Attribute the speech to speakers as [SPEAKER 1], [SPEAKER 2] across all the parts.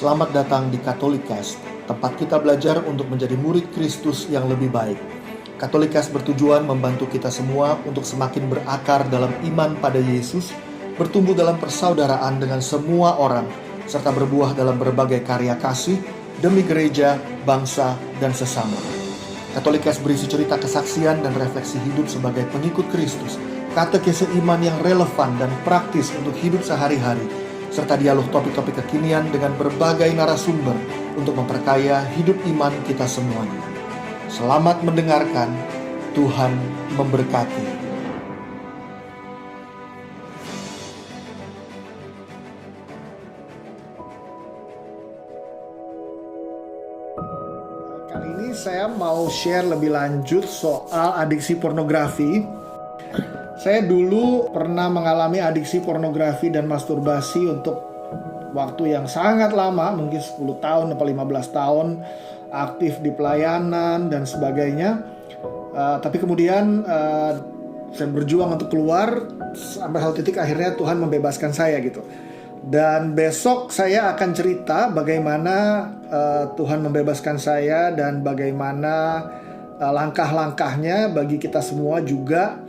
[SPEAKER 1] Selamat datang di Katolikas, tempat kita belajar untuk menjadi murid Kristus yang lebih baik. Katolikas bertujuan membantu kita semua untuk semakin berakar dalam iman pada Yesus, bertumbuh dalam persaudaraan dengan semua orang, serta berbuah dalam berbagai karya kasih demi gereja, bangsa, dan sesama. Katolikas berisi cerita kesaksian dan refleksi hidup sebagai pengikut Kristus, katekese iman yang relevan dan praktis untuk hidup sehari-hari, serta dialog topik-topik kekinian dengan berbagai narasumber untuk memperkaya hidup iman kita semuanya. Selamat mendengarkan, Tuhan memberkati. Kali ini saya mau share lebih lanjut soal adiksi pornografi. Saya dulu pernah mengalami adiksi pornografi dan masturbasi untuk waktu yang sangat lama, mungkin 10 tahun atau 15 tahun, aktif di pelayanan dan sebagainya. Tapi kemudian saya berjuang untuk keluar, sampai satu titik akhirnya Tuhan membebaskan saya gitu. Dan besok saya akan cerita bagaimana Tuhan membebaskan saya dan bagaimana langkah-langkahnya bagi kita semua juga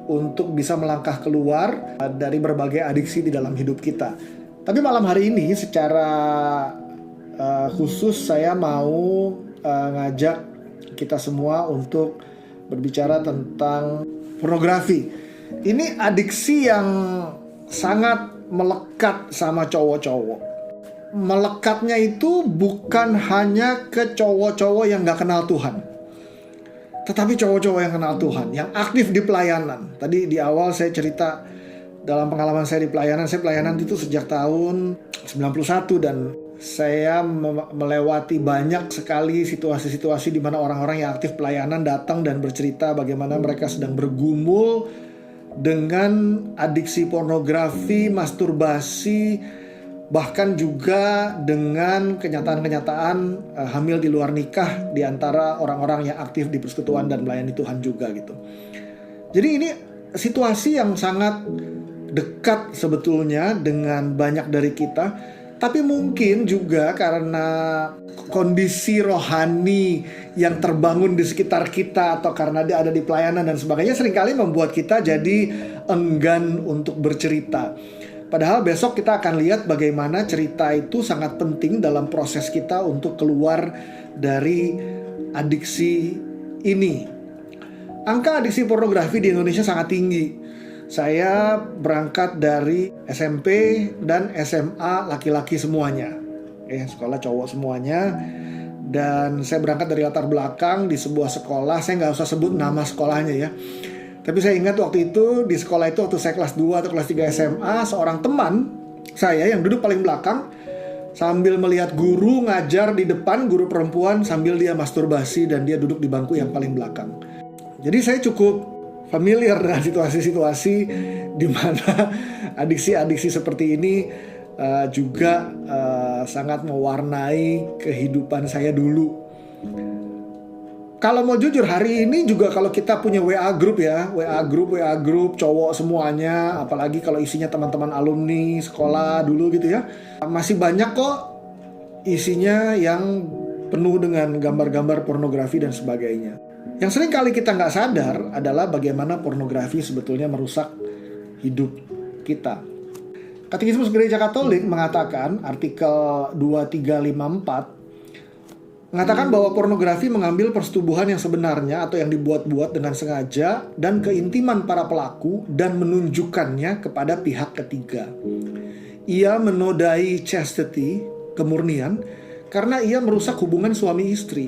[SPEAKER 1] untuk bisa melangkah keluar dari berbagai adiksi di dalam hidup kita. Tapi malam hari ini secara khusus saya mau ngajak kita semua untuk berbicara tentang pornografi. Ini adiksi yang sangat melekat sama cowok-cowok. Melekatnya itu bukan hanya ke cowok-cowok yang gak kenal Tuhan, tetapi cowok-cowok yang kenal Tuhan, yang aktif di pelayanan. Tadi di awal saya cerita dalam pengalaman saya di pelayanan. Saya pelayanan itu sejak tahun 91 dan saya melewati banyak sekali situasi-situasi di mana orang-orang yang aktif pelayanan datang dan bercerita bagaimana mereka sedang bergumul dengan adiksi pornografi, masturbasi, bahkan juga dengan kenyataan-kenyataan hamil di luar nikah di antara orang-orang yang aktif di persekutuan dan melayani Tuhan juga gitu. Jadi ini situasi yang sangat dekat sebetulnya dengan banyak dari kita, tapi mungkin juga karena kondisi rohani yang terbangun di sekitar kita atau karena dia ada di pelayanan dan sebagainya, seringkali membuat kita jadi enggan untuk bercerita. Padahal besok kita akan lihat bagaimana cerita itu sangat penting dalam proses kita untuk keluar dari adiksi ini. Angka adiksi pornografi di Indonesia sangat tinggi. Saya berangkat dari SMP dan SMA laki-laki semuanya, sekolah cowok semuanya. Dan saya berangkat dari latar belakang di sebuah sekolah, saya nggak usah sebut nama sekolahnya ya. Tapi saya ingat waktu itu, di sekolah itu waktu saya kelas 2 atau kelas 3 SMA, seorang teman saya yang duduk paling belakang sambil melihat guru ngajar di depan, guru perempuan, sambil dia masturbasi dan dia duduk di bangku yang paling belakang. Jadi saya cukup familiar dengan situasi-situasi di mana adiksi-adiksi seperti ini juga sangat mewarnai kehidupan saya dulu. Kalau mau jujur, hari ini juga kalau kita punya WA group ya, WA group cowok semuanya, apalagi kalau isinya teman-teman alumni sekolah dulu gitu ya, masih banyak kok isinya yang penuh dengan gambar-gambar pornografi dan sebagainya. Yang sering kali kita nggak sadar adalah bagaimana pornografi sebetulnya merusak hidup kita. Katekismus Gereja Katolik mengatakan, artikel 2354, mengatakan bahwa pornografi mengambil persetubuhan yang sebenarnya atau yang dibuat-buat dengan sengaja dan keintiman para pelaku dan menunjukkannya kepada pihak ketiga. Ia menodai chastity, kemurnian, karena ia merusak hubungan suami istri,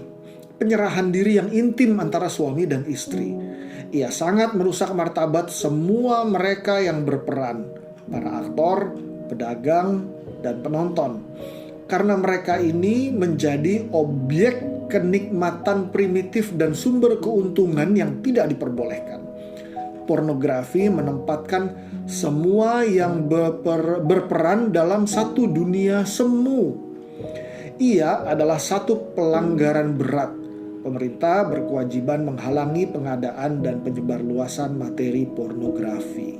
[SPEAKER 1] penyerahan diri yang intim antara suami dan istri. Ia sangat merusak martabat semua mereka yang berperan, para aktor, pedagang, dan penonton. Karena mereka ini menjadi objek kenikmatan primitif dan sumber keuntungan yang tidak diperbolehkan. Pornografi menempatkan semua yang berperan dalam satu dunia semu. Ia adalah satu pelanggaran berat. Pemerintah berkewajiban menghalangi pengadaan dan penyebarluasan materi pornografi.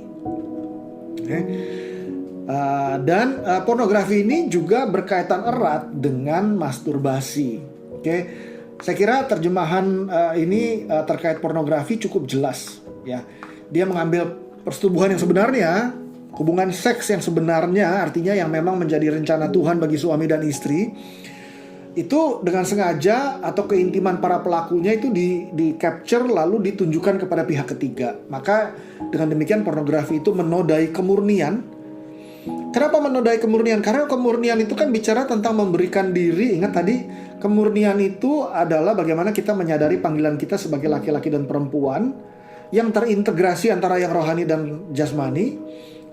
[SPEAKER 1] Dan pornografi ini juga berkaitan erat dengan masturbasi. Oke, saya kira terjemahan ini terkait pornografi cukup jelas, ya. Dia mengambil persetubuhan yang sebenarnya, hubungan seks yang sebenarnya, artinya yang memang menjadi rencana Tuhan bagi suami dan istri, itu dengan sengaja atau keintiman para pelakunya itu di capture lalu ditunjukkan kepada pihak ketiga. Maka dengan demikian pornografi itu menodai kemurnian. Kenapa menodai kemurnian? Karena kemurnian itu kan bicara tentang memberikan diri. Ingat tadi, kemurnian itu adalah bagaimana kita menyadari panggilan kita sebagai laki-laki dan perempuan yang terintegrasi antara yang rohani dan jasmani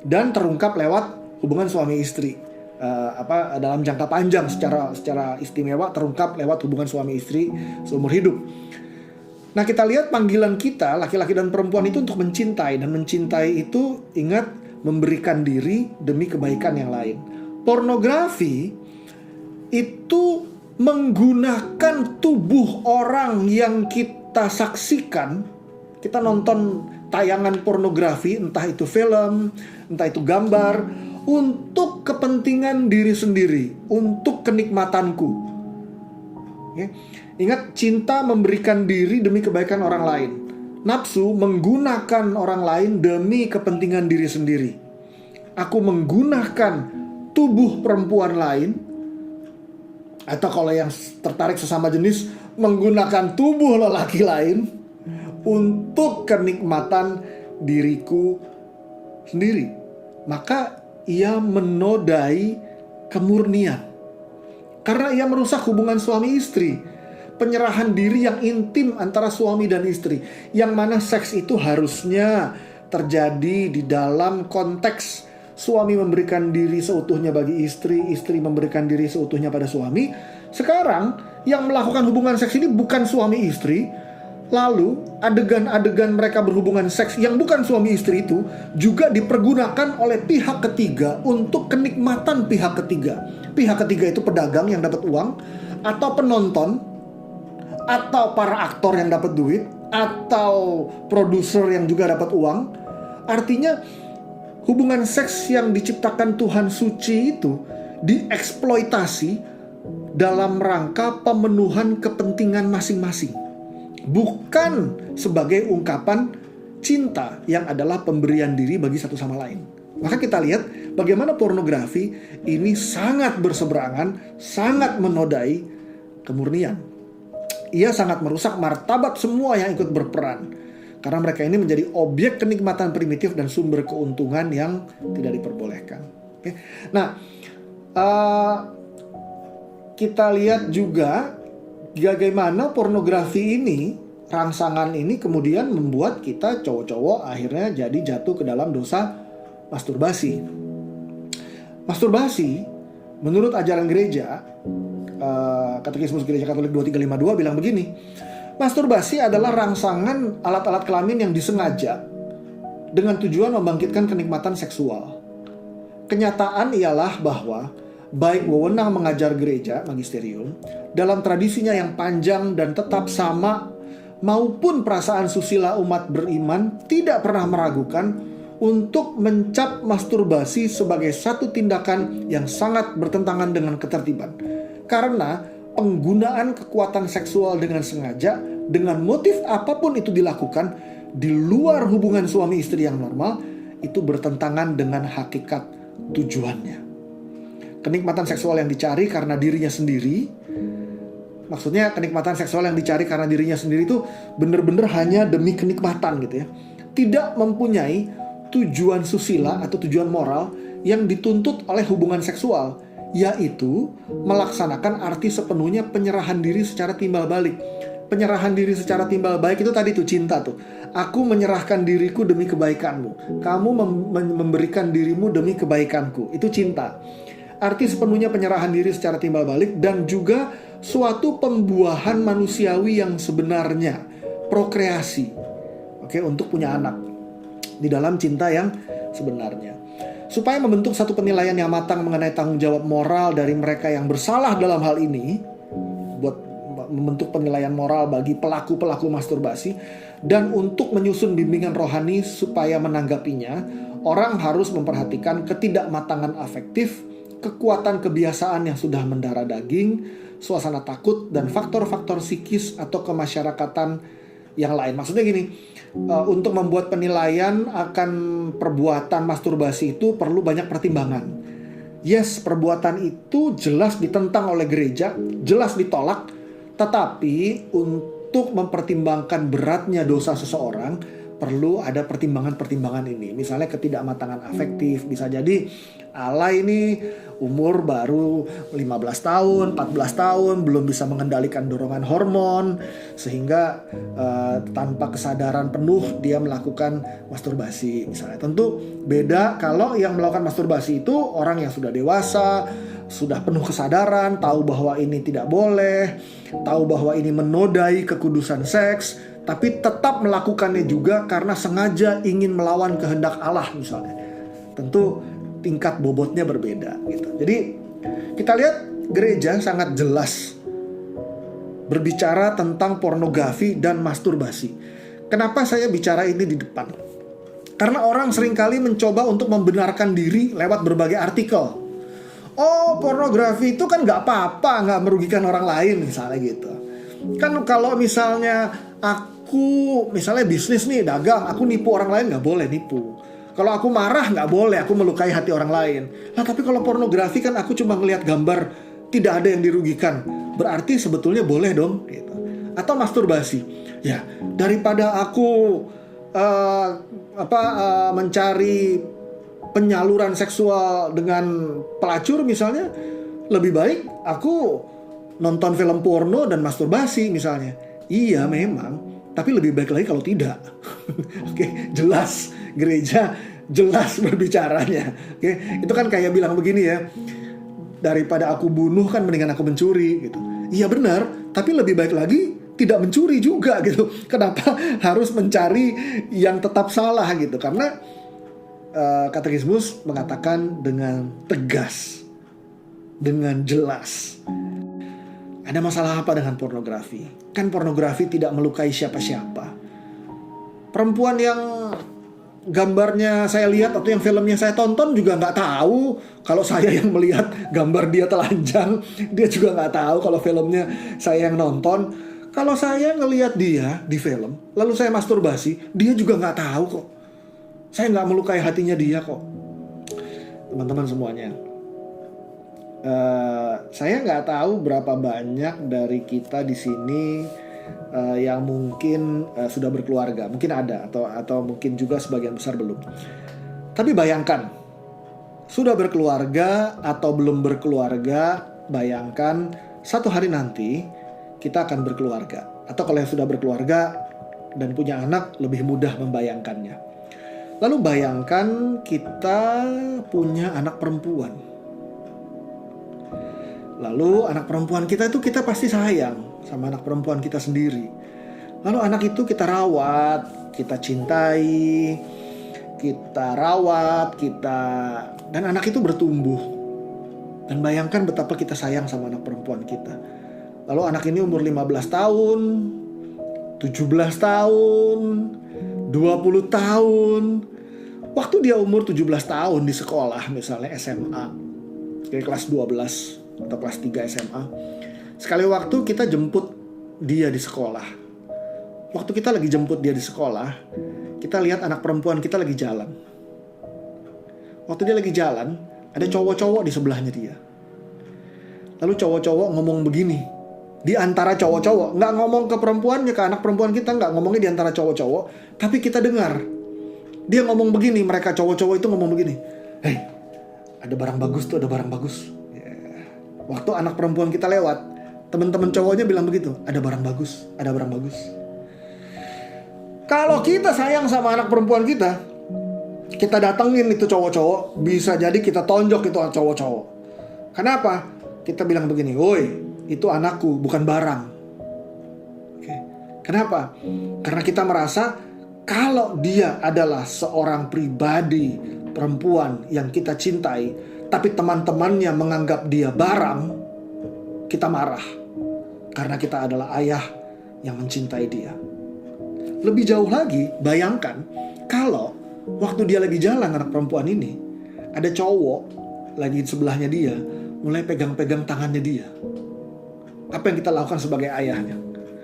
[SPEAKER 1] dan terungkap lewat hubungan suami istri. Dalam jangka panjang secara istimewa terungkap lewat hubungan suami istri seumur hidup. Nah, kita lihat panggilan kita laki-laki dan perempuan itu untuk mencintai, dan mencintai itu ingat memberikan diri demi kebaikan yang lain. Pornografi itu menggunakan tubuh orang yang kita saksikan. Kita nonton tayangan pornografi, entah itu film, entah itu gambar, untuk kepentingan diri sendiri, untuk kenikmatanku. Oke. Ingat, cinta memberikan diri demi kebaikan orang lain. Nafsu menggunakan orang lain demi kepentingan diri sendiri. Aku menggunakan tubuh perempuan lain, atau kalau yang tertarik sesama jenis, menggunakan tubuh lelaki lain untuk kenikmatan diriku sendiri. Maka ia menodai kemurnian, karena ia merusak hubungan suami istri. Penyerahan diri yang intim antara suami dan istri, yang mana seks itu harusnya terjadi di dalam konteks suami memberikan diri seutuhnya bagi istri, istri memberikan diri seutuhnya pada suami. Sekarang yang melakukan hubungan seks ini bukan suami istri. Lalu adegan-adegan mereka berhubungan seks yang bukan suami istri itu juga dipergunakan oleh pihak ketiga untuk kenikmatan pihak ketiga. Pihak ketiga itu pedagang yang dapat uang, atau penonton, atau para aktor yang dapat duit, atau produser yang juga dapat uang. Artinya hubungan seks yang diciptakan Tuhan suci itu dieksploitasi dalam rangka pemenuhan kepentingan masing-masing, bukan sebagai ungkapan cinta yang adalah pemberian diri bagi satu sama lain. Maka kita lihat bagaimana pornografi ini sangat berseberangan, sangat menodai kemurnian. Ia sangat merusak martabat semua yang ikut berperan, karena mereka ini menjadi objek kenikmatan primitif dan sumber keuntungan yang tidak diperbolehkan. Oke. Nah, kita lihat juga bagaimana pornografi ini, rangsangan ini kemudian membuat kita cowok-cowok akhirnya jadi jatuh ke dalam dosa masturbasi. Masturbasi menurut ajaran gereja, Katekismus Gereja Katolik 2352 bilang begini: masturbasi adalah rangsangan alat-alat kelamin yang disengaja dengan tujuan membangkitkan kenikmatan seksual. Kenyataan ialah bahwa baik wewenang mengajar gereja, magisterium, dalam tradisinya yang panjang dan tetap sama, maupun perasaan susila umat beriman tidak pernah meragukan untuk mencap masturbasi sebagai satu tindakan yang sangat bertentangan dengan ketertiban. Karena penggunaan kekuatan seksual dengan sengaja, dengan motif apapun itu dilakukan di luar hubungan suami istri yang normal, itu bertentangan dengan hakikat tujuannya. Kenikmatan seksual yang dicari karena dirinya sendiri, maksudnya kenikmatan seksual yang dicari karena dirinya sendiri itu benar-benar hanya demi kenikmatan gitu ya, tidak mempunyai tujuan susila atau tujuan moral yang dituntut oleh hubungan seksual, yaitu melaksanakan arti sepenuhnya penyerahan diri secara timbal balik. Penyerahan diri secara timbal balik itu tadi tuh cinta tuh. Aku menyerahkan diriku demi kebaikanmu, kamu memberikan dirimu demi kebaikanku. Itu cinta. Arti sepenuhnya penyerahan diri secara timbal balik, dan juga suatu pembuahan manusiawi yang sebenarnya, prokreasi. Oke, untuk punya anak di dalam cinta yang sebenarnya. Supaya membentuk satu penilaian yang matang mengenai tanggung jawab moral dari mereka yang bersalah dalam hal ini, buat membentuk penilaian moral bagi pelaku-pelaku masturbasi, dan untuk menyusun bimbingan rohani supaya menanggapinya, orang harus memperhatikan ketidakmatangan afektif, kekuatan kebiasaan yang sudah mendarah daging, suasana takut, dan faktor-faktor psikis atau kemasyarakatan yang lain. Maksudnya gini, untuk membuat penilaian akan perbuatan masturbasi itu perlu banyak pertimbangan. Yes, perbuatan itu jelas ditentang oleh gereja, jelas ditolak, tetapi untuk mempertimbangkan beratnya dosa seseorang, perlu ada pertimbangan-pertimbangan ini. Misalnya ketidakmatangan afektif, bisa jadi Allah ini umur baru 15 tahun, 14 tahun, belum bisa mengendalikan dorongan hormon, sehingga tanpa kesadaran penuh dia melakukan masturbasi misalnya. Tentu beda kalau yang melakukan masturbasi itu orang yang sudah dewasa, sudah penuh kesadaran, tahu bahwa ini tidak boleh, tahu bahwa ini menodai kekudusan seks, tapi tetap melakukannya juga karena sengaja ingin melawan kehendak Allah misalnya. Tentu tingkat bobotnya berbeda gitu. Jadi kita lihat gereja sangat jelas berbicara tentang pornografi dan masturbasi. Kenapa saya bicara ini di depan? Karena orang seringkali mencoba untuk membenarkan diri lewat berbagai artikel. Oh, pornografi itu kan gak apa-apa, gak merugikan orang lain misalnya gitu. Kan kalau misalnya aku misalnya bisnis nih, dagang, aku nipu orang lain gak boleh nipu. Kalau aku marah gak boleh, aku melukai hati orang lain. Nah tapi kalau pornografi kan aku cuma ngelihat gambar, tidak ada yang dirugikan. Berarti sebetulnya boleh dong gitu. Atau masturbasi. Ya, daripada aku mencari penyaluran seksual dengan pelacur misalnya, lebih baik aku nonton film porno dan masturbasi misalnya. Iya memang, tapi lebih baik lagi kalau tidak. Oke, jelas gereja jelas berbicaranya. Oke, itu kan kayak bilang begini ya, daripada aku bunuh kan mendingan aku mencuri gitu. Iya benar, tapi lebih baik lagi tidak mencuri juga gitu. Kenapa harus mencari yang tetap salah gitu? Karena katekismus mengatakan dengan tegas, dengan jelas, ada masalah apa dengan pornografi? Kan pornografi tidak melukai siapa-siapa. Perempuan yang gambarnya saya lihat atau yang filmnya saya tonton juga nggak tahu kalau saya yang melihat gambar dia telanjang. Dia juga nggak tahu kalau filmnya saya yang nonton. Kalau saya ngelihat dia di film, lalu saya masturbasi, dia juga nggak tahu kok. Saya nggak melukai hatinya dia kok. Teman-teman semuanya, saya nggak tahu berapa banyak dari kita di sini yang mungkin sudah berkeluarga, mungkin ada atau mungkin juga sebagian besar belum. Tapi bayangkan, sudah berkeluarga atau belum berkeluarga, bayangkan satu hari nanti kita akan berkeluarga. Atau kalau yang sudah berkeluarga dan punya anak, lebih mudah membayangkannya. Lalu bayangkan kita punya anak perempuan. Lalu anak perempuan kita itu kita pasti sayang sama anak perempuan kita sendiri. Lalu anak itu kita rawat, kita cintai, kita rawat, dan anak itu bertumbuh. Dan bayangkan betapa kita sayang sama anak perempuan kita. Lalu anak ini umur 15 tahun, 17 tahun, 20 tahun. Waktu dia umur 17 tahun di sekolah, misalnya SMA, kayak kelas 12 atau kelas 3 SMA. Sekali waktu kita jemput dia di sekolah. Waktu kita lagi jemput dia di sekolah, kita lihat anak perempuan kita lagi jalan. Waktu dia lagi jalan, ada cowok-cowok di sebelahnya dia. Lalu cowok-cowok ngomong begini, di antara cowok-cowok, nggak ngomong ke perempuannya, ke anak perempuan kita, nggak ngomongnya di antara cowok-cowok, tapi kita dengar dia ngomong begini. Mereka cowok-cowok itu ngomong begini, "Hei, ada barang bagus tuh, ada barang bagus." Waktu anak perempuan kita lewat, teman-teman cowoknya bilang begitu, "Ada barang bagus, ada barang bagus." Kalau kita sayang sama anak perempuan kita datengin itu cowok-cowok, bisa jadi kita tonjok itu cowok-cowok. Kenapa? Kita bilang begini, "Woi, itu anakku, bukan barang." Oke. Kenapa? Karena kita merasa kalau dia adalah seorang pribadi perempuan yang kita cintai, tapi teman-temannya menganggap dia barang, kita marah. Karena kita adalah ayah yang mencintai dia. Lebih jauh lagi, bayangkan kalau Waktu dia lagi jalan, anak perempuan ini, ada cowok lagi di sebelahnya dia, mulai pegang-pegang tangannya dia. Apa yang kita lakukan sebagai ayahnya?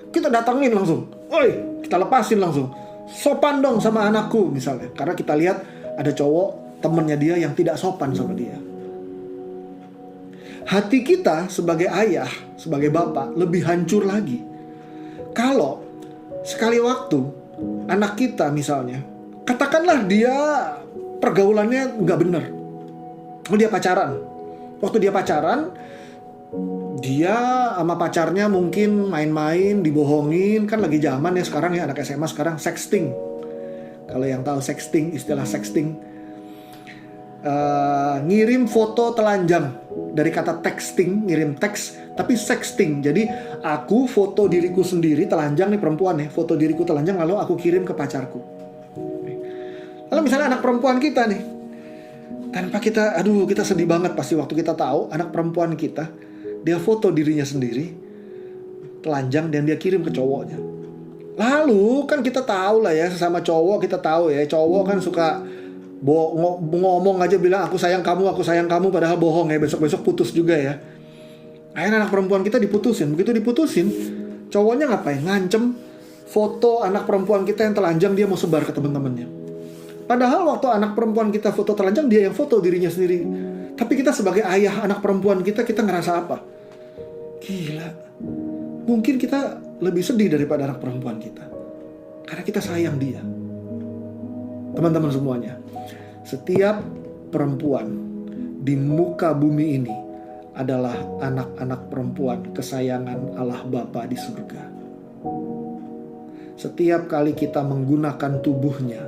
[SPEAKER 1] Kita datangin langsung, oi, kita lepasin langsung. Sopan dong sama anakku misalnya. Karena kita lihat ada cowok temennya dia yang tidak sopan sama dia. Hati kita sebagai ayah, sebagai bapak lebih hancur lagi kalau sekali waktu anak kita misalnya, katakanlah dia pergaulannya nggak bener, dia pacaran. Waktu dia pacaran, dia sama pacarnya mungkin main-main, dibohongin. Kan lagi zaman ya sekarang ya, anak SMA sekarang sexting. Kalau yang tahu sexting, istilah sexting, ngirim foto telanjang. Dari kata texting, ngirim teks, tapi sexting. Jadi aku foto diriku sendiri telanjang nih, perempuan ya, foto diriku telanjang lalu aku kirim ke pacarku. Lalu misalnya anak perempuan kita nih, tanpa kita, kita sedih banget pasti waktu kita tahu anak perempuan kita, dia foto dirinya sendiri telanjang dan dia kirim ke cowoknya. Lalu kan kita tahu lah ya, sesama cowok kita tahu ya, cowok kan suka ngomong aja bilang aku sayang kamu, padahal bohong ya, besok-besok putus juga ya. Akhirnya anak perempuan kita diputusin. Begitu diputusin, cowoknya ngapain? Ngancem foto anak perempuan kita yang telanjang, dia mau sebar ke teman-temannya. Padahal waktu anak perempuan kita foto telanjang, dia yang foto dirinya sendiri. Tapi kita sebagai ayah anak perempuan kita ngerasa apa? Gila, mungkin kita lebih sedih daripada anak perempuan kita, karena kita sayang dia. Teman-teman semuanya, setiap perempuan di muka bumi ini adalah anak-anak perempuan kesayangan Allah Bapa di surga. Setiap kali kita menggunakan tubuhnya,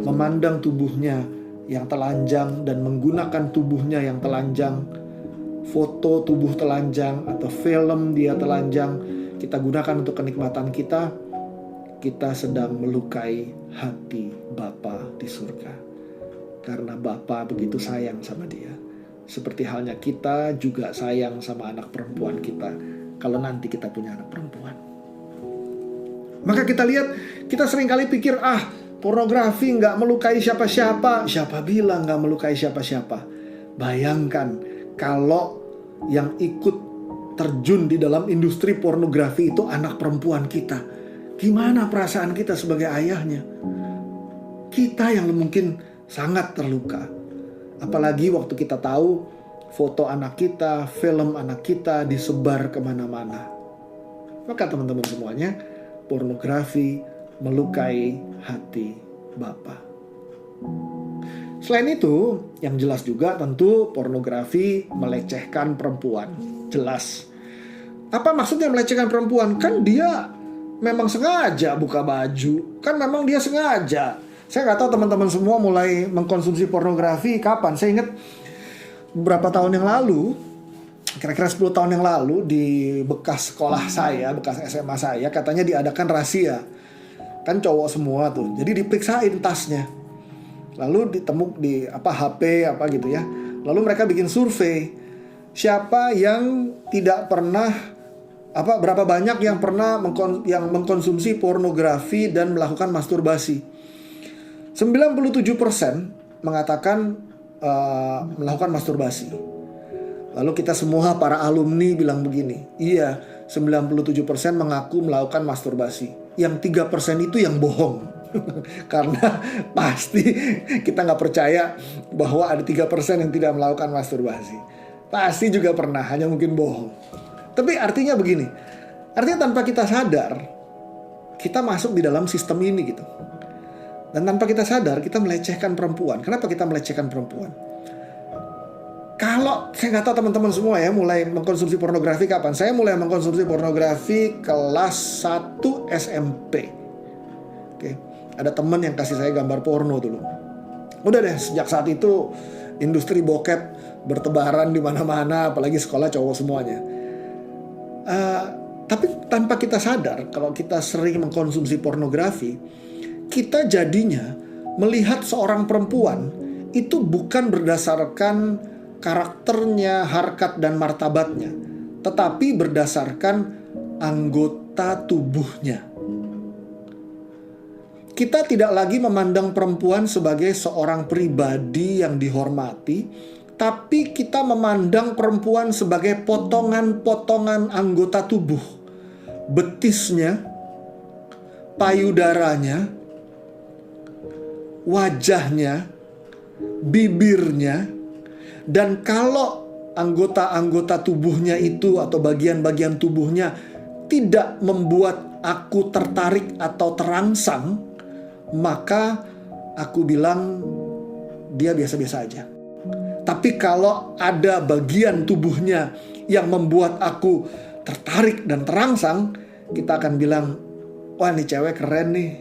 [SPEAKER 1] memandang tubuhnya yang telanjang dan menggunakan tubuhnya yang telanjang, foto tubuh telanjang atau film dia telanjang, kita gunakan untuk kenikmatan kita, kita sedang melukai hati Bapa di surga. Karena Bapa begitu sayang sama dia. Seperti halnya kita juga sayang sama anak perempuan kita, kalau nanti kita punya anak perempuan. Maka kita lihat, kita seringkali pikir, pornografi nggak melukai siapa-siapa. Siapa bilang nggak melukai siapa-siapa? Bayangkan kalau yang ikut terjun di dalam industri pornografi itu anak perempuan kita. Gimana perasaan kita sebagai ayahnya? Kita yang mungkin sangat terluka. Apalagi waktu kita tahu foto anak kita, film anak kita disebar kemana-mana. Maka teman-teman semuanya, pornografi melukai hati Bapa. Selain itu, yang jelas juga tentu pornografi melecehkan perempuan. Jelas. Apa maksudnya melecehkan perempuan? Kan dia memang sengaja buka baju. Kan memang dia sengaja. Saya nggak tahu teman-teman semua mulai mengkonsumsi pornografi kapan. Saya ingat beberapa tahun yang lalu, kira-kira 10 tahun yang lalu, di bekas sekolah saya, bekas SMA saya, katanya diadakan razia. Kan cowok semua tuh. Jadi diperiksain tasnya. Lalu ditemuk di HP gitu ya. Lalu mereka bikin survei. Siapa yang tidak pernah, berapa banyak yang pernah mengkonsumsi pornografi dan melakukan masturbasi. 97% mengatakan melakukan masturbasi. Lalu kita semua para alumni bilang begini, iya, 97% mengaku melakukan masturbasi. Yang 3% itu yang bohong. Karena pasti kita nggak percaya bahwa ada 3% yang tidak melakukan masturbasi. Pasti juga pernah, hanya mungkin bohong. Tapi artinya begini, artinya tanpa kita sadar, kita masuk di dalam sistem ini gitu. Dan tanpa kita sadar, kita melecehkan perempuan. Kenapa kita melecehkan perempuan? Kalau, saya nggak tahu teman-teman semua ya, mulai mengkonsumsi pornografi kapan? Saya mulai mengkonsumsi pornografi kelas 1 SMP. Oke. Ada teman yang kasih saya gambar porno dulu. Udah deh, sejak saat itu industri bokep bertebaran di mana-mana, apalagi sekolah cowok semuanya. Tapi tanpa kita sadar, kalau kita sering mengkonsumsi pornografi, kita jadinya melihat seorang perempuan itu bukan berdasarkan karakternya, harkat dan martabatnya, tetapi berdasarkan anggota tubuhnya. kita tidak lagi memandang perempuan sebagai seorang pribadi yang dihormati, tapi kita memandang perempuan sebagai potongan-potongan anggota tubuh. Betisnya, payudaranya, wajahnya, bibirnya, dan kalau anggota-anggota tubuhnya itu atau bagian-bagian tubuhnya tidak membuat aku tertarik atau terangsang, maka aku bilang dia biasa-biasa aja. Tapi kalau ada bagian tubuhnya yang membuat aku tertarik dan terangsang, kita akan bilang, wah ini cewek keren nih.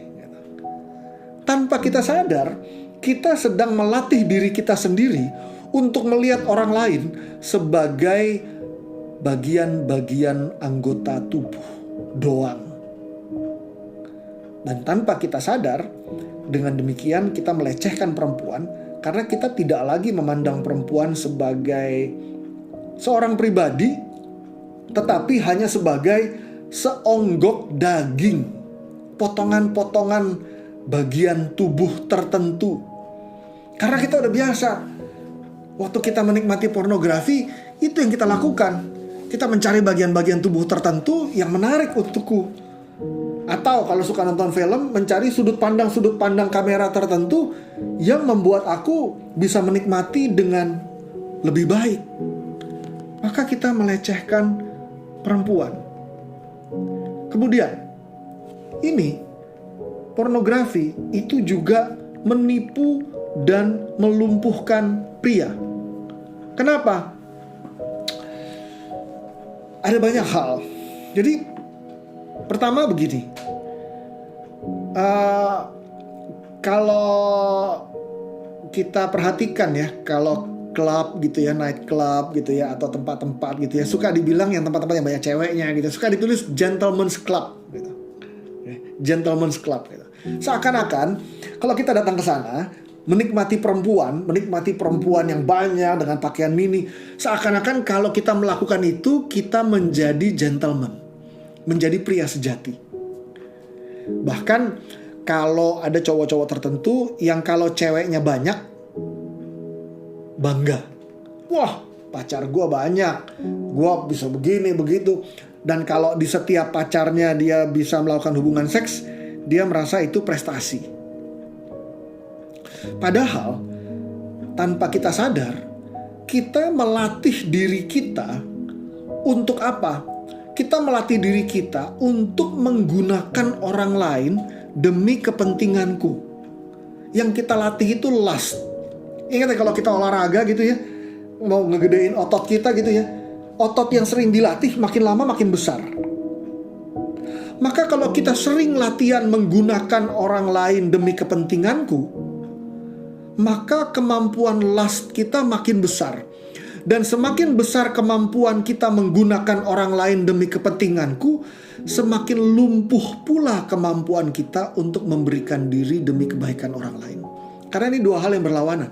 [SPEAKER 1] Tanpa kita sadar, kita sedang melatih diri kita sendiri untuk melihat orang lain sebagai bagian-bagian anggota tubuh doang. Dan tanpa kita sadar, dengan demikian kita melecehkan perempuan karena kita tidak lagi memandang perempuan sebagai seorang pribadi, tetapi hanya sebagai seonggok daging, potongan-potongan bagian tubuh tertentu. Karena kita udah biasa. Waktu kita menikmati pornografi, itu yang kita lakukan. Kita mencari bagian-bagian tubuh tertentu yang menarik untukku. Atau kalau suka nonton film, mencari sudut pandang kamera tertentu yang membuat aku bisa menikmati dengan lebih baik. Maka kita melecehkan perempuan. Kemudian, ini pornografi itu juga menipu dan melumpuhkan pria. Kenapa? Ada banyak hal. Jadi pertama begini, kalau kita perhatikan ya, kalau klub gitu ya, night club gitu ya, atau tempat-tempat gitu ya, suka dibilang yang tempat-tempat yang banyak ceweknya gitu, suka ditulis gentleman's club gitu, gentleman's club gitu. Seakan-akan kalau kita datang ke sana, menikmati perempuan yang banyak dengan pakaian mini, seakan-akan kalau kita melakukan itu, kita menjadi gentleman, menjadi pria sejati. Bahkan kalau ada cowok-cowok tertentu yang kalau ceweknya banyak, bangga. Wah, pacar gue banyak, gue bisa begini, begitu. Dan kalau di setiap pacarnya dia bisa melakukan hubungan seks, dia merasa itu prestasi. Padahal tanpa kita sadar, kita melatih diri kita untuk apa? Kita melatih diri kita untuk menggunakan orang lain demi kepentinganku. Yang kita latih itu lust. Ingat ya, kalau kita olahraga gitu ya, mau ngegedein otot kita gitu ya, otot yang sering dilatih makin lama makin besar. Maka kalau kita sering latihan menggunakan orang lain demi kepentinganku, maka kemampuan lust kita makin besar. Dan semakin besar kemampuan kita menggunakan orang lain demi kepentinganku, semakin lumpuh pula kemampuan kita untuk memberikan diri demi kebaikan orang lain. Karena ini dua hal yang berlawanan.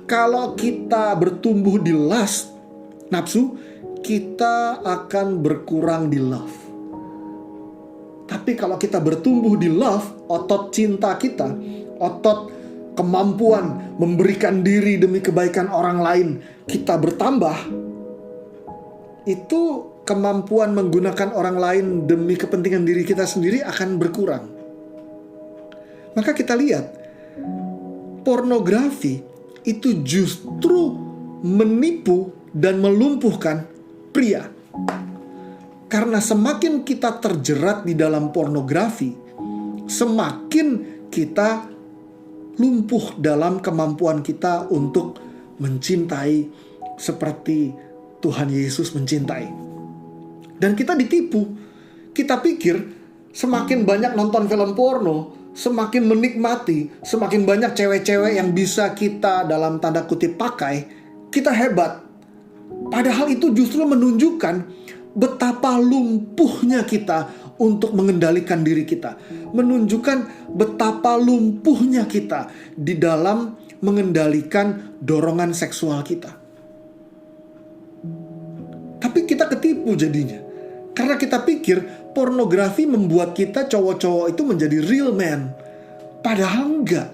[SPEAKER 1] Kalau kita bertumbuh di lust, nafsu, kita akan berkurang di love. Tapi kalau kita bertumbuh di love, otot cinta kita, otot kemampuan memberikan diri demi kebaikan orang lain kita bertambah, itu kemampuan menggunakan orang lain demi kepentingan diri kita sendiri akan berkurang. Maka kita lihat, pornografi itu justru menipu dan melumpuhkan pria. Karena semakin kita terjerat di dalam pornografi, semakin kita lumpuh dalam kemampuan kita untuk mencintai seperti Tuhan Yesus mencintai. Dan kita ditipu. Kita pikir semakin banyak nonton film porno, semakin menikmati, semakin banyak cewek-cewek yang bisa kita dalam tanda kutip pakai, kita hebat. Padahal itu justru menunjukkan betapa lumpuhnya kita untuk mengendalikan diri kita, menunjukkan betapa lumpuhnya kita di dalam mengendalikan dorongan seksual kita. Tapi kita ketipu jadinya, karena kita pikir pornografi membuat kita cowok-cowok itu menjadi real man, Padahal enggak.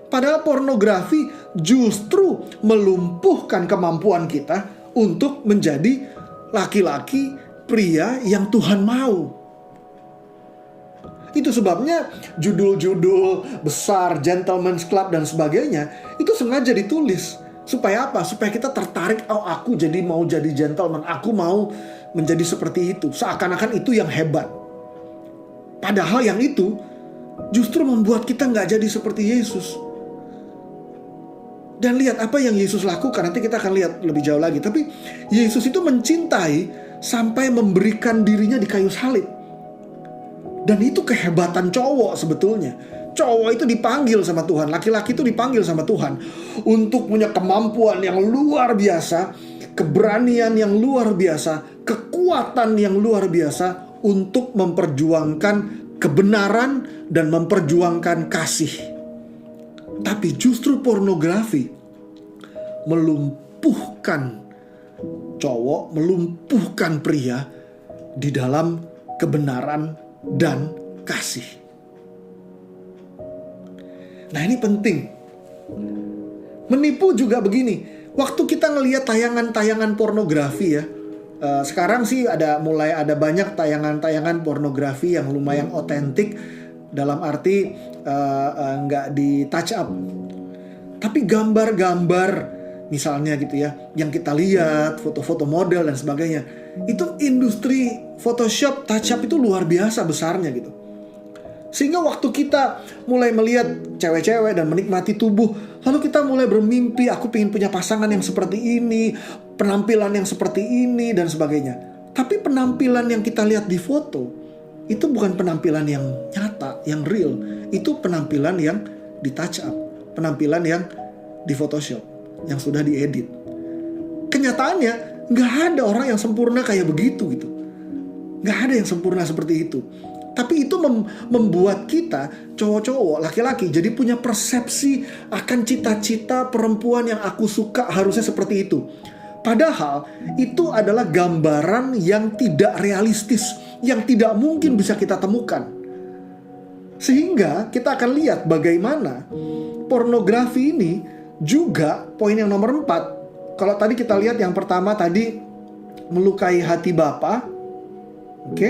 [SPEAKER 1] Padahal pornografi justru melumpuhkan kemampuan kita untuk menjadi laki-laki, pria yang Tuhan mau. Itu sebabnya judul-judul besar, Gentleman's Club dan sebagainya, itu sengaja ditulis. Supaya apa? Supaya kita tertarik, oh aku mau jadi gentleman, aku mau menjadi seperti itu. Seakan-akan itu yang hebat. Padahal yang itu justru membuat kita gak jadi seperti Yesus. Dan lihat apa yang Yesus lakukan, nanti kita akan lihat lebih jauh lagi. Tapi Yesus itu mencintai sampai memberikan dirinya di kayu salib. Dan itu kehebatan cowok sebetulnya. Cowok itu dipanggil sama Tuhan, laki-laki itu dipanggil sama Tuhan untuk punya kemampuan yang luar biasa, keberanian yang luar biasa, kekuatan yang luar biasa untuk memperjuangkan kebenaran dan memperjuangkan kasih. Tapi justru pornografi melumpuhkan cowok, melumpuhkan pria di dalam kebenaran dan kasih. Nah, ini penting. Menipu juga begini. Waktu kita ngelihat tayangan-tayangan pornografi ya, sekarang sih mulai ada banyak tayangan-tayangan pornografi yang lumayan otentik, dalam arti nggak di touch up. Tapi gambar-gambar misalnya gitu ya, yang kita lihat, foto-foto model dan sebagainya, itu industri Photoshop, touch up itu luar biasa besarnya gitu. Sehingga waktu kita mulai melihat cewek-cewek dan menikmati tubuh, lalu kita mulai bermimpi, aku pengen punya pasangan yang seperti ini, penampilan yang seperti ini dan sebagainya. Tapi penampilan yang kita lihat di foto itu bukan penampilan yang nyata, yang real. Itu penampilan yang di touch up, penampilan yang di Photoshop, yang sudah diedit. Kenyataannya gak ada orang yang sempurna kayak begitu gitu. Gak ada yang sempurna seperti itu. Tapi itu membuat kita, cowok-cowok, laki-laki, jadi punya persepsi akan cita-cita perempuan yang aku suka harusnya seperti itu. Padahal itu adalah gambaran yang tidak realistis, yang tidak mungkin bisa kita temukan. Sehingga kita akan lihat bagaimana pornografi ini juga poin yang nomor 4. Kalau tadi kita lihat yang pertama tadi melukai hati Bapa. Oke.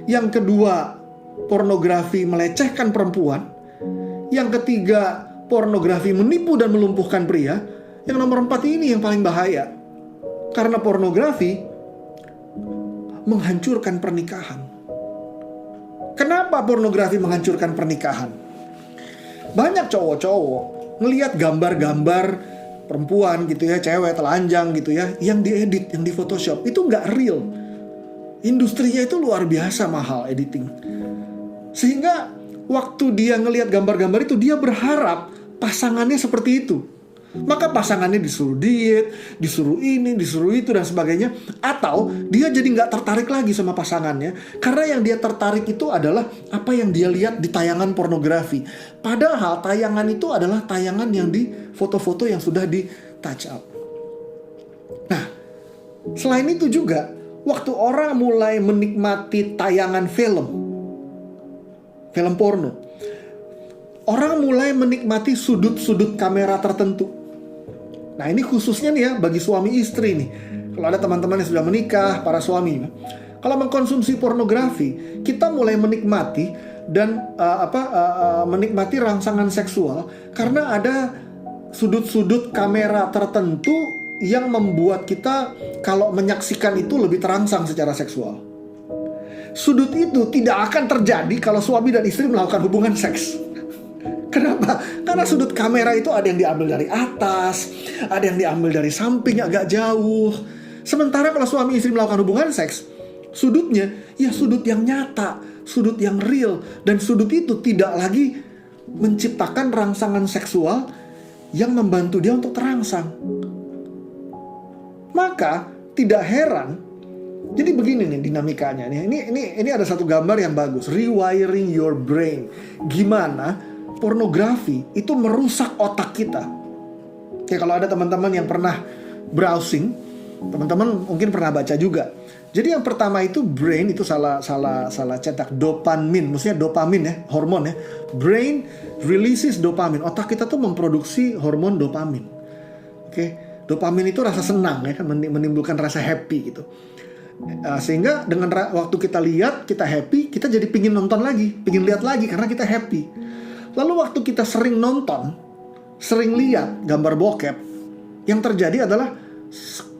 [SPEAKER 1] Yang kedua, pornografi melecehkan perempuan. Yang ketiga, pornografi menipu dan melumpuhkan pria. Yang nomor 4 ini yang paling bahaya. Karena pornografi menghancurkan pernikahan. Kenapa pornografi menghancurkan pernikahan? Banyak cowok-cowok ngelihat gambar-gambar perempuan gitu ya, cewek telanjang gitu ya, yang diedit, yang di Photoshop. Itu nggak real. Industrinya itu luar biasa mahal editing. Sehingga waktu dia ngelihat gambar-gambar itu, dia berharap pasangannya seperti itu. Maka pasangannya disuruh diet, disuruh ini, disuruh itu dan sebagainya. Atau dia jadi gak tertarik lagi sama pasangannya, karena yang dia tertarik itu adalah apa yang dia lihat di tayangan pornografi. Padahal tayangan itu adalah tayangan yang di foto-foto yang sudah di touch up. Nah, selain itu juga, waktu orang mulai menikmati tayangan film porno, orang mulai menikmati sudut-sudut kamera tertentu. Nah, ini khususnya nih ya bagi suami istri nih. Kalau ada teman-teman yang sudah menikah, para suami, kalau mengkonsumsi pornografi, kita mulai menikmati dan menikmati rangsangan seksual karena ada sudut-sudut kamera tertentu yang membuat kita kalau menyaksikan itu lebih terangsang secara seksual. Sudut itu tidak akan terjadi kalau suami dan istri melakukan hubungan seks. Kenapa? Karena sudut kamera itu ada yang diambil dari atas, ada yang diambil dari samping agak jauh. Sementara kalau suami istri melakukan hubungan seks, sudutnya ya sudut yang nyata, sudut yang real. Dan sudut itu tidak lagi menciptakan rangsangan seksual yang membantu dia untuk terangsang. Maka tidak heran. Jadi begini nih dinamikanya nih. Ini ada satu gambar yang bagus. Rewiring your brain. Gimana pornografi itu merusak otak kita. Kayak kalau ada teman-teman yang pernah browsing Teman-teman mungkin pernah baca juga. Jadi yang pertama itu brain itu salah cetak, dopamin, maksudnya dopamin ya, hormon ya. Brain releases dopamin. Otak kita tuh memproduksi hormon dopamin. Oke, dopamin itu rasa senang ya kan, menimbulkan rasa happy gitu. Sehingga dengan waktu kita lihat, kita happy, kita jadi pingin nonton lagi, pingin lihat lagi karena kita happy. Lalu waktu kita sering nonton, sering lihat gambar bokep, yang terjadi adalah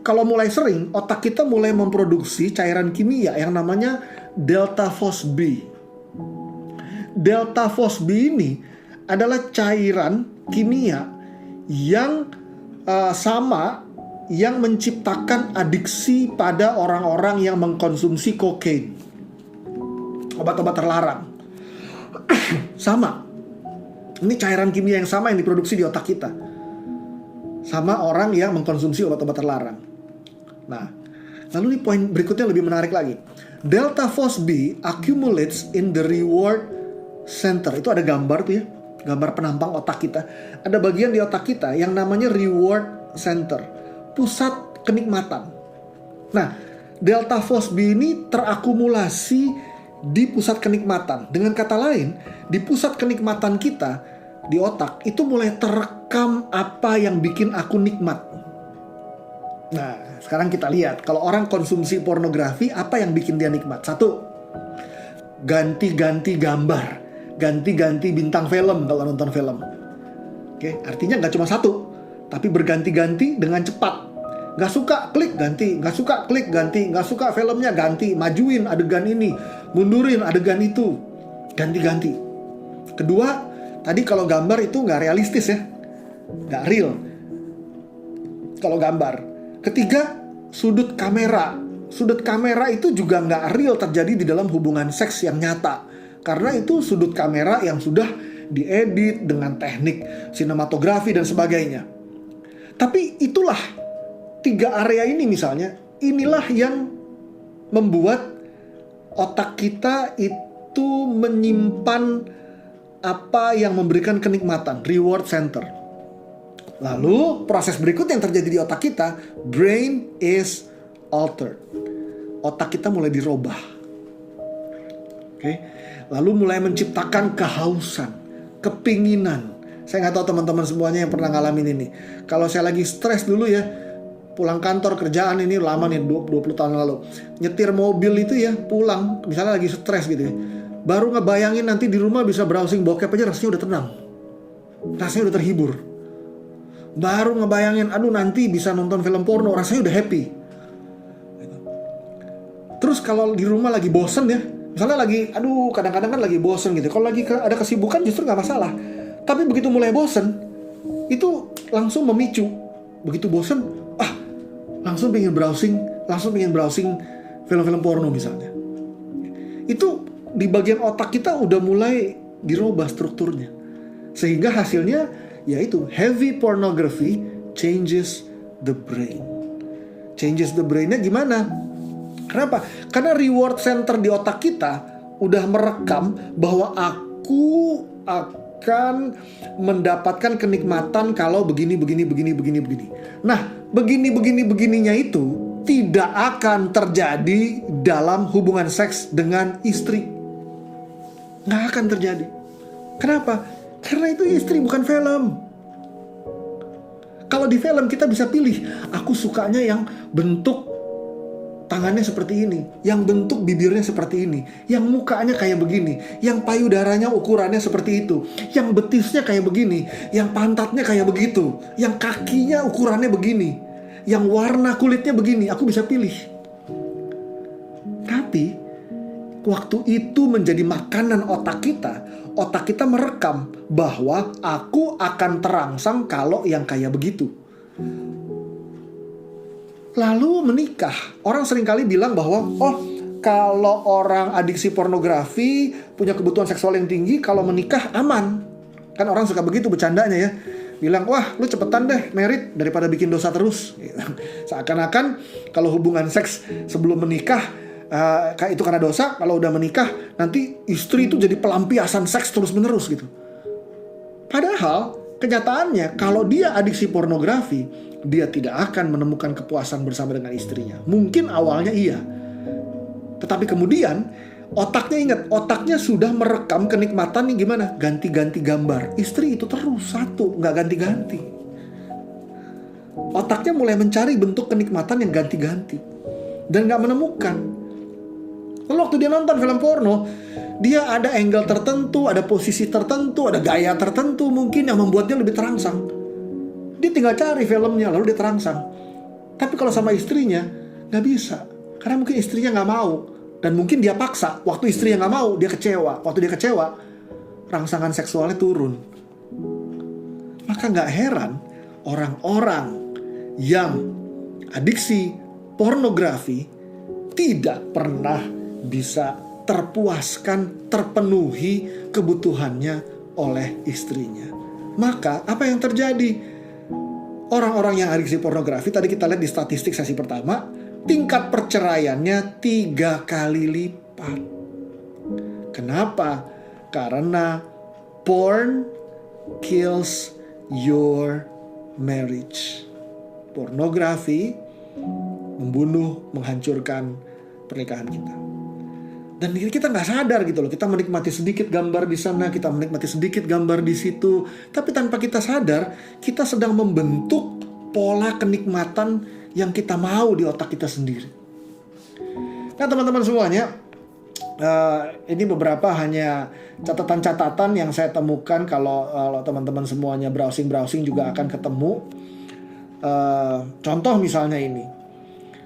[SPEAKER 1] kalau mulai sering, otak kita mulai memproduksi cairan kimia yang namanya delta phos-B. Delta phos-B ini adalah cairan kimia yang sama yang menciptakan adiksi pada orang-orang yang mengkonsumsi kokain, obat-obat terlarang. Sama. Ini cairan kimia yang sama yang diproduksi di otak kita sama orang yang mengkonsumsi obat-obat terlarang. Nah, lalu ini poin berikutnya lebih menarik lagi. Delta phos-B accumulates in the reward center. Itu ada gambar tuh ya, gambar penampang otak kita. Ada bagian di otak kita yang namanya reward center, pusat kenikmatan. Nah, delta phos-B ini terakumulasi di pusat kenikmatan. Dengan kata lain, di pusat kenikmatan kita di otak itu mulai terekam apa yang bikin aku nikmat. Nah, sekarang kita lihat kalau orang konsumsi pornografi, apa yang bikin dia nikmat? Satu, ganti-ganti gambar, ganti-ganti bintang film kalau nonton film. Oke, artinya nggak cuma satu, tapi berganti-ganti dengan cepat. Nggak suka klik ganti, nggak suka klik ganti, nggak suka filmnya ganti, majuin adegan ini, mundurin adegan itu, ganti-ganti. Kedua, tadi kalau gambar itu nggak realistis ya, nggak real kalau gambar. Ketiga, sudut kamera. Sudut kamera itu juga nggak real terjadi di dalam hubungan seks yang nyata, karena itu sudut kamera yang sudah diedit dengan teknik sinematografi dan sebagainya. Tapi itulah tiga area ini misalnya, inilah yang membuat otak kita itu menyimpan apa yang memberikan kenikmatan, reward center. Lalu proses berikut yang terjadi di otak kita, brain is altered. Otak kita mulai dirubah. Oke. Lalu mulai menciptakan kehausan, kepinginan. Saya nggak tahu teman-teman semuanya yang pernah ngalamin ini. Kalau saya lagi stres dulu ya, pulang kantor kerjaan ini lama nih, 20 tahun lalu. Nyetir mobil itu ya, pulang misalnya lagi stres gitu ya. Baru ngebayangin nanti di rumah bisa browsing bokep aja rasanya udah tenang. Rasanya udah terhibur. Baru ngebayangin, aduh nanti bisa nonton film porno, rasanya udah happy. Terus kalau di rumah lagi bosen ya, misalnya lagi, aduh kadang-kadang kan lagi bosen gitu. Kalau lagi ada kesibukan justru nggak masalah. Tapi begitu mulai bosen, itu langsung memicu. Begitu bosen, langsung pengen browsing film-film porno misalnya. Itu di bagian otak kita udah mulai dirubah strukturnya. Sehingga hasilnya yaitu heavy pornography changes the brain. Changes the brainnya gimana? Kenapa? Karena reward center di otak kita udah merekam bahwa aku akan mendapatkan kenikmatan kalau begini. Nah, begininya itu tidak akan terjadi dalam hubungan seks dengan istri. Nggak akan terjadi. Kenapa? Karena itu istri, bukan film. Kalau di film kita bisa pilih, aku sukanya yang bentuk tangannya seperti ini, yang bentuk bibirnya seperti ini, yang mukanya kayak begini, yang payudaranya ukurannya seperti itu, yang betisnya kayak begini, yang pantatnya kayak begitu, yang kakinya ukurannya begini, yang warna kulitnya begini, aku bisa pilih. Tapi waktu itu menjadi makanan otak kita merekam bahwa aku akan terangsang kalau yang kayak begitu. Lalu menikah. Orang seringkali bilang bahwa, kalau orang adiksi pornografi, punya kebutuhan seksual yang tinggi, kalau menikah aman. Kan orang suka begitu bercandanya ya. Bilang, wah lu cepetan deh merit daripada bikin dosa terus. Seakan-akan kalau hubungan seks sebelum menikah, itu karena dosa. Kalau udah menikah nanti istri itu jadi pelampiasan seks terus menerus gitu. Padahal Kenyataannya, kalau dia adiksi pornografi, dia tidak akan menemukan kepuasan bersama dengan istrinya. Mungkin awalnya iya, tetapi kemudian otaknya sudah merekam kenikmatan nih gimana? Ganti-ganti gambar. Istri itu terus satu, nggak ganti-ganti. Otaknya mulai mencari bentuk kenikmatan yang ganti-ganti dan nggak menemukan. Lalu waktu dia nonton film porno, dia ada angle tertentu, ada posisi tertentu, ada gaya tertentu mungkin yang membuat dia lebih terangsang. Dia tinggal cari filmnya lalu dia terangsang. Tapi kalau sama istrinya nggak bisa, karena mungkin istrinya nggak mau. Dan mungkin dia paksa, waktu istrinya nggak mau, dia kecewa. Waktu dia kecewa, rangsangan seksualnya turun. Maka nggak heran orang-orang yang adiksi pornografi tidak pernah bisa terpuaskan, terpenuhi kebutuhannya oleh istrinya. Maka apa yang terjadi? Orang-orang yang adiksi pornografi, tadi kita lihat di statistik sesi pertama, tingkat perceraiannya 3 kali lipat. Kenapa? Karena porn kills your marriage. Pornografi membunuh, menghancurkan pernikahan kita. Dan kita nggak sadar gitu loh. Kita menikmati sedikit gambar di sana, kita menikmati sedikit gambar di situ. Tapi tanpa kita sadar, kita sedang membentuk pola kenikmatan yang kita mau di otak kita sendiri. Nah teman-teman semuanya, ini beberapa hanya catatan-catatan yang saya temukan. Kalau teman-teman semuanya browsing juga akan ketemu. Contoh misalnya ini.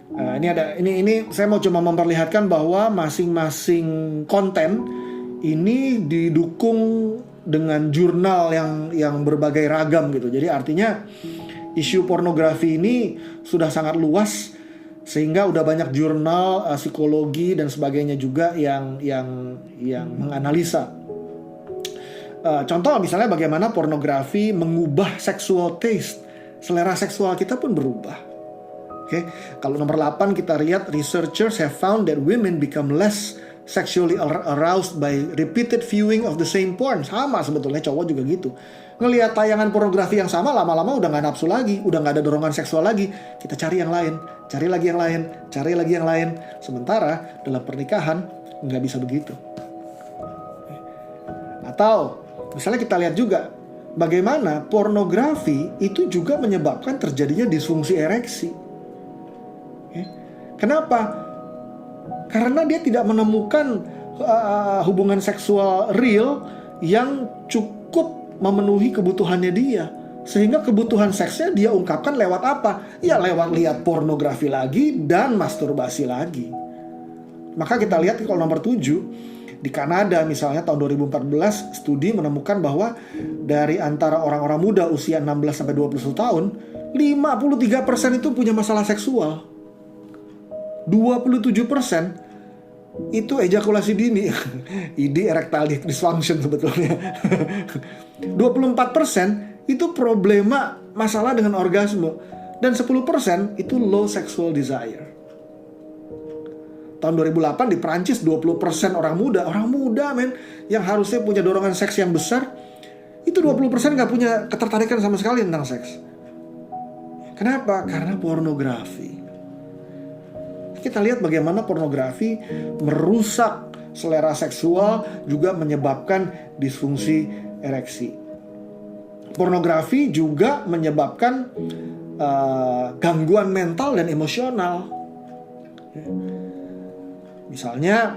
[SPEAKER 1] Ini saya mau cuma memperlihatkan bahwa masing-masing konten ini didukung dengan jurnal yang berbagai ragam gitu. Jadi artinya isu pornografi ini sudah sangat luas sehingga udah banyak jurnal psikologi dan sebagainya juga yang menganalisa. Contoh misalnya bagaimana pornografi mengubah sexual taste. Selera seksual kita pun berubah. Oke, kalau nomor 8 kita lihat researchers have found that women become less sexually aroused by repeated viewing of the same porn. Sama sebetulnya cowok juga gitu. Ngelihat tayangan pornografi yang sama lama-lama udah gak nafsu lagi, udah gak ada dorongan seksual lagi. Kita cari yang lain, cari lagi yang lain, cari lagi yang lain. Sementara dalam pernikahan gak bisa begitu. Atau misalnya kita lihat juga bagaimana pornografi itu juga menyebabkan terjadinya disfungsi ereksi. Kenapa? Karena dia tidak menemukan hubungan seksual real yang cukup memenuhi kebutuhannya dia. Sehingga kebutuhan seksnya dia ungkapkan lewat apa? Ya lewat lihat pornografi lagi dan masturbasi lagi. Maka kita lihat kalau nomor 7, di Kanada misalnya tahun 2014 studi menemukan bahwa dari antara orang-orang muda usia 16-21 tahun, 53% itu punya masalah seksual. 27% itu ejakulasi dini. ID erectile dysfunction sebetulnya. 24% itu problema masalah dengan orgasme. Dan 10% itu low sexual desire. Tahun 2008 di Prancis 20% orang muda men, yang harusnya punya dorongan seks yang besar, itu 20% gak punya ketertarikan sama sekali tentang seks. Kenapa? Karena pornografi. Kita lihat bagaimana pornografi merusak selera seksual, juga menyebabkan disfungsi ereksi. Pornografi juga menyebabkan gangguan mental dan emosional. Misalnya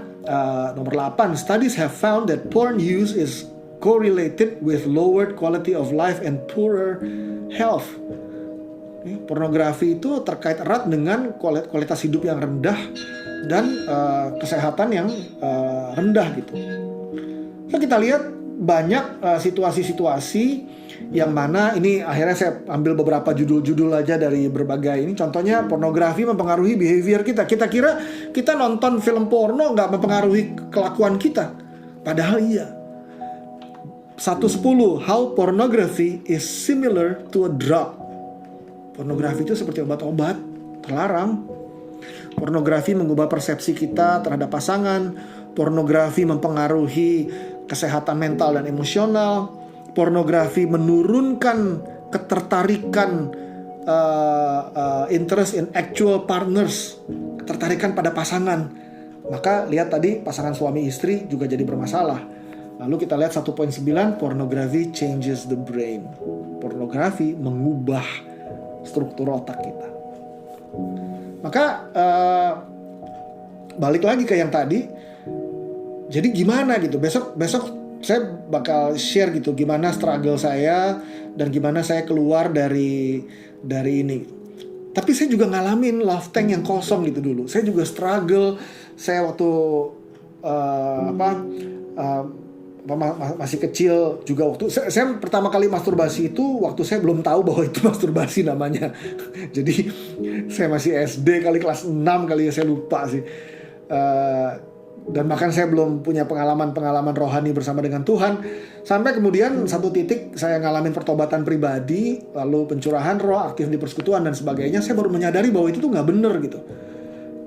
[SPEAKER 1] nomor 8, studies have found that porn use is correlated with lowered quality of life and poorer health. Pornografi itu terkait erat dengan kualitas hidup yang rendah dan kesehatan yang rendah gitu. Nah, kita lihat banyak situasi-situasi yang mana ini akhirnya saya ambil beberapa judul-judul aja dari berbagai ini. Contohnya pornografi mempengaruhi behavior kita. Kita kira kita nonton film porno nggak mempengaruhi kelakuan kita, padahal iya. 110 how pornography is similar to a drug. Pornografi itu seperti obat-obat, terlarang. Pornografi mengubah persepsi kita terhadap pasangan. Pornografi mempengaruhi kesehatan mental dan emosional. pornografi menurunkan ketertarikan, interest in actual partners, ketertarikan pada pasangan, maka lihat tadi pasangan suami istri juga jadi bermasalah. Lalu kita lihat 1.9, pornography changes the brain. Pornografi mengubah struktur otak kita. Maka balik lagi ke yang tadi. Jadi gimana gitu? Besok saya bakal share gitu gimana struggle saya dan gimana saya keluar dari ini. Tapi saya juga ngalamin love tank yang kosong gitu dulu. Saya juga struggle. Saya waktu masih kecil juga, waktu saya pertama kali masturbasi itu waktu saya belum tahu bahwa itu masturbasi namanya. Jadi saya masih SD kali, kelas 6 kali ya, saya lupa sih. Dan bahkan saya belum punya pengalaman rohani bersama dengan Tuhan. Sampai kemudian satu titik saya ngalamin pertobatan pribadi, lalu pencurahan roh, aktif di persekutuan dan sebagainya. Saya baru menyadari bahwa itu tuh gak bener gitu.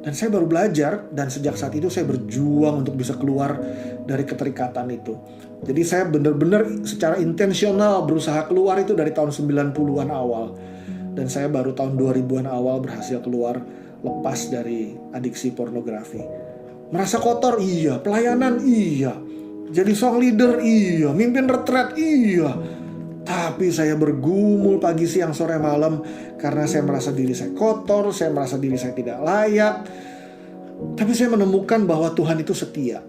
[SPEAKER 1] Dan saya baru belajar, dan sejak saat itu saya berjuang untuk bisa keluar dari keterikatan itu. Jadi saya benar-benar secara intensional berusaha keluar itu dari tahun 90-an awal. Dan saya baru tahun 2000-an awal berhasil keluar, lepas dari adiksi pornografi. Merasa kotor? Iya. Pelayanan? Iya. Jadi song leader? Iya. Mimpin retret? Iya. Tapi saya bergumul pagi, siang, sore, malam karena saya merasa diri saya kotor, saya merasa diri saya tidak layak. Tapi saya menemukan bahwa Tuhan itu setia.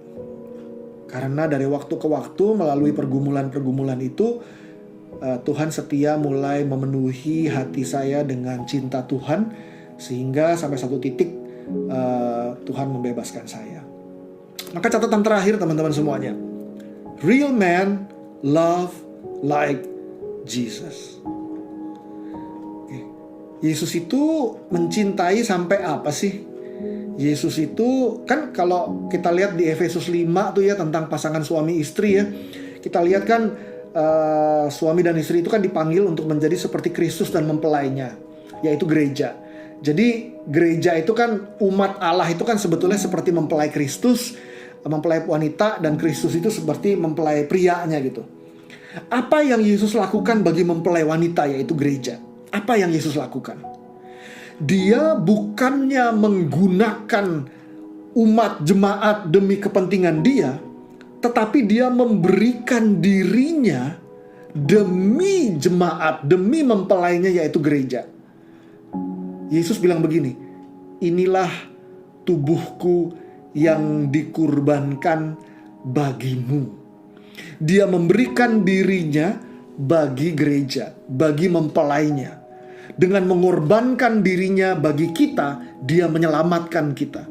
[SPEAKER 1] Karena dari waktu ke waktu melalui pergumulan-pergumulan itu, Tuhan setia mulai memenuhi hati saya dengan cinta Tuhan, sehingga sampai satu titik Tuhan membebaskan saya. Maka catatan terakhir teman-teman semuanya, real men love like Jesus. Yesus itu mencintai sampai apa sih? Yesus itu kan kalau kita lihat di Efesus 5 tuh ya, tentang pasangan suami istri ya, kita lihat kan suami dan istri itu kan dipanggil untuk menjadi seperti Kristus dan mempelainya, yaitu gereja. Jadi gereja itu kan umat Allah itu kan sebetulnya seperti mempelai Kristus, mempelai wanita, dan Kristus itu seperti mempelai prianya gitu. Apa yang Yesus lakukan bagi mempelai wanita, yaitu gereja? Apa yang Yesus lakukan? Dia bukannya menggunakan umat jemaat demi kepentingan dia, tetapi dia memberikan dirinya demi jemaat, demi mempelainya, yaitu gereja. Yesus bilang begini, inilah tubuhku yang dikurbankan bagimu. Dia memberikan dirinya bagi gereja, bagi mempelainya. Dengan mengorbankan dirinya bagi kita, dia menyelamatkan kita.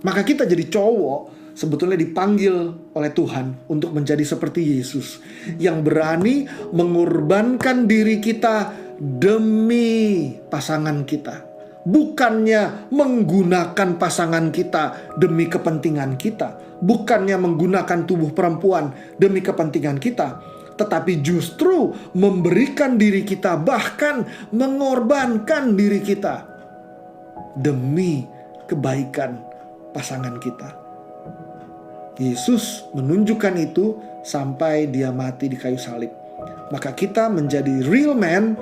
[SPEAKER 1] Maka kita jadi cowok sebetulnya dipanggil oleh Tuhan untuk menjadi seperti Yesus, yang berani mengorbankan diri kita demi pasangan kita. Bukannya menggunakan pasangan kita demi kepentingan kita, bukannya menggunakan tubuh perempuan demi kepentingan kita, tetapi justru memberikan diri kita, bahkan mengorbankan diri kita demi kebaikan pasangan kita. Yesus menunjukkan itu sampai dia mati di kayu salib. Maka kita menjadi real man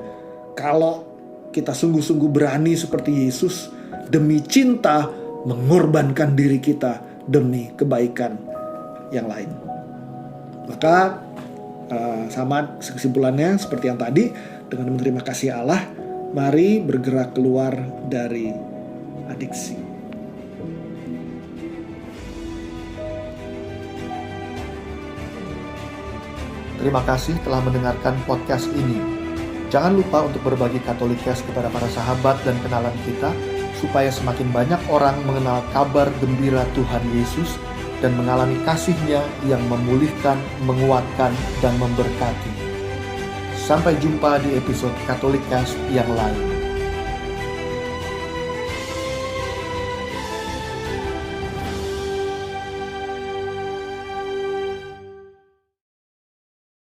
[SPEAKER 1] kalau kita sungguh-sungguh berani seperti Yesus, demi cinta mengorbankan diri kita demi kebaikan yang lain. Maka sama kesimpulannya seperti yang tadi, dengan menerima kasih Allah, mari bergerak keluar dari adiksi. Terima kasih telah mendengarkan podcast ini. Jangan lupa untuk berbagi Katolikcast kepada para sahabat dan kenalan kita, supaya semakin banyak orang mengenal kabar gembira Tuhan Yesus dan mengalami kasih-Nya yang memulihkan, menguatkan, dan memberkati. Sampai jumpa di episode Katolikcast yang lain.